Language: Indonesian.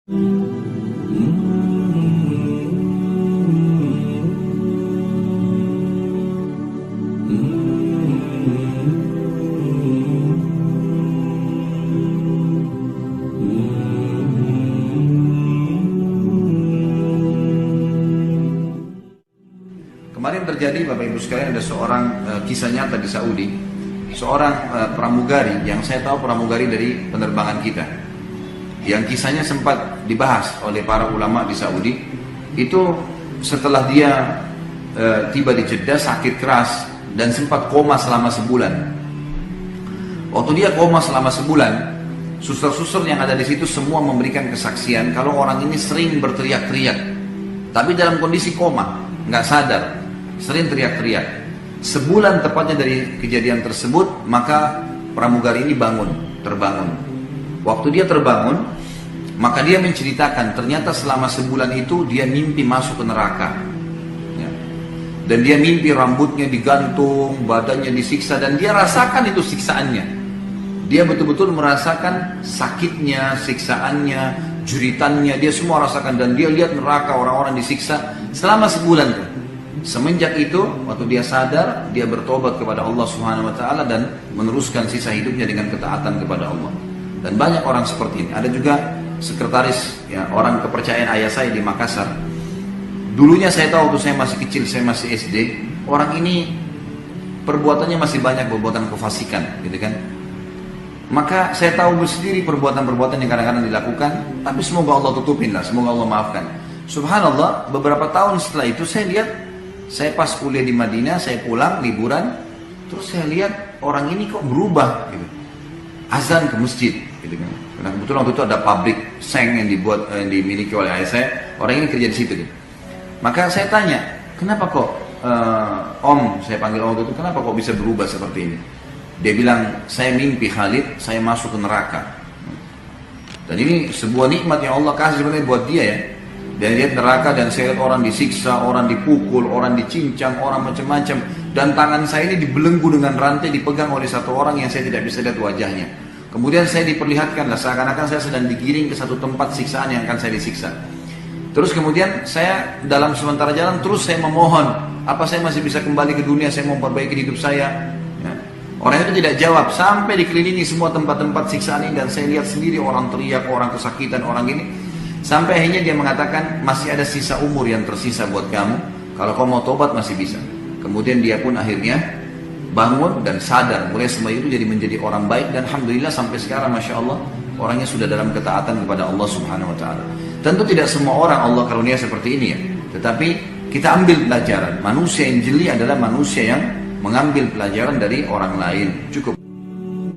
Kemarin terjadi Bapak Ibu sekalian ada seorang kisah nyata di Saudi, seorang pramugari yang saya tahu pramugari dari penerbangan kita, yang kisahnya sempat dibahas oleh para ulama di Saudi. Itu setelah dia tiba di Jeddah sakit keras dan sempat koma selama sebulan. Waktu dia koma selama sebulan, suster-suster yang ada di situ semua memberikan kesaksian kalau orang ini sering berteriak-teriak, tapi dalam kondisi koma, nggak sadar. Sering teriak-teriak. Sebulan tepatnya dari kejadian tersebut, maka pramugari ini terbangun. Waktu dia terbangun, maka dia menceritakan ternyata selama sebulan itu dia mimpi masuk ke neraka. Ya. Dan dia mimpi rambutnya digantung, badannya disiksa, dan dia rasakan itu siksaannya. Dia betul-betul merasakan sakitnya, siksaannya, jeritannya, dia semua rasakan, dan dia lihat neraka, orang-orang disiksa selama sebulan tuh. Semenjak itu, waktu dia sadar, dia bertobat kepada Allah Subhanahu Wa Taala dan meneruskan sisa hidupnya dengan ketaatan kepada Allah. Dan banyak orang seperti ini. Ada juga sekretaris, ya, orang kepercayaan ayah saya di Makassar. Dulunya saya tahu waktu saya masih kecil, saya masih SD, orang ini perbuatannya masih banyak perbuatan kefasikan, gitu kan? Maka saya tahu sendiri perbuatan-perbuatan yang kadang-kadang dilakukan, tapi semoga Allah tutupin lah, semoga Allah maafkan. Subhanallah, beberapa tahun setelah itu saya lihat, saya pas kuliah di Madinah, saya pulang liburan, terus saya lihat orang ini kok berubah, gitu. Azan ke masjid, gitu kan. Karena kebetulan waktu itu ada pabrik seng yang dimiliki oleh ayah saya, orang ini kerja di situ, gitu. Maka saya tanya, kenapa kok Om, saya panggil Om itu, kenapa kok bisa berubah seperti ini? Dia bilang, saya mimpi Khalid, saya masuk ke neraka. Dan ini sebuah nikmat yang Allah kasih sebenarnya buat dia, ya. Dan lihat neraka, dan saya lihat orang disiksa, orang dipukul, orang dicincang, orang macam-macam. Dan tangan saya ini dibelenggu dengan rantai, dipegang oleh satu orang yang saya tidak bisa lihat wajahnya. Kemudian saya diperlihatkan lah, seakan-akan saya sedang digiring ke satu tempat siksaan yang akan saya disiksa. Terus kemudian saya dalam sementara jalan terus saya memohon, apa saya masih bisa kembali ke dunia, saya mau perbaiki hidup saya. Ya. Orang itu tidak jawab, sampai dikelilingi semua tempat-tempat siksaan ini, dan saya lihat sendiri orang teriak, orang kesakitan, orang gini. Sampai akhirnya dia mengatakan, masih ada sisa umur yang tersisa buat kamu, kalau kamu mau tobat masih bisa. Kemudian dia pun akhirnya bangun dan sadar, mulai semua itu menjadi orang baik, dan alhamdulillah sampai sekarang Masya Allah orangnya sudah dalam ketaatan kepada Allah Subhanahu Wa Taala. Tentu tidak semua orang Allah karunia seperti ini, ya, tetapi kita ambil pelajaran. Manusia yang jeli adalah manusia yang mengambil pelajaran dari orang lain. Cukup.